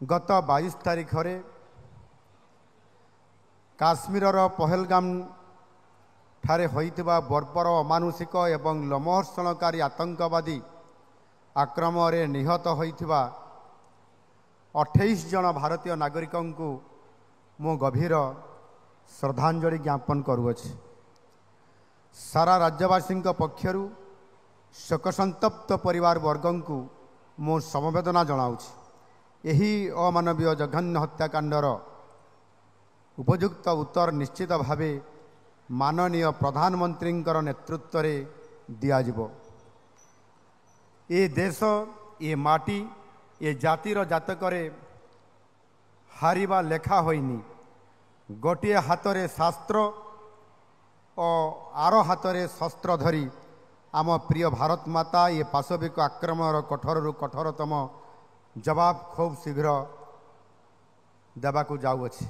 गत 22 तारीख काश्मीर पहलगाम ठारे होइतिबा बर्बर अमानुषिक एवं लोमहर्षणकारी आतंकवादी आक्रमण में निहत होइतिबा 28 जन भारतीय नागरिक को मो गभीर श्रद्धांजलि ज्ञापन करुअछि। सारा राज्यवासी पक्षर शोकसंतप्त परिवार वर्ग को मो समवेदना जनाऊछि। यही अमानवीय जघन्य हत्याकांडर उपयुक्त उत्तर निश्चित भावे माननीय प्रधानमंत्री नेतृत्व में दियाजिबो। ये देश ये माटी ये जातिर जातकरे हारिबा लेखा होइनी। गोटे हाथरे शास्त्र और आर हाथरे शस्त्र धरी आम प्रिय भारत माता ये पाशविक आक्रमण कठोर कठोरतम जवाब खूब शीघ्र देवाकू जाऊँगी।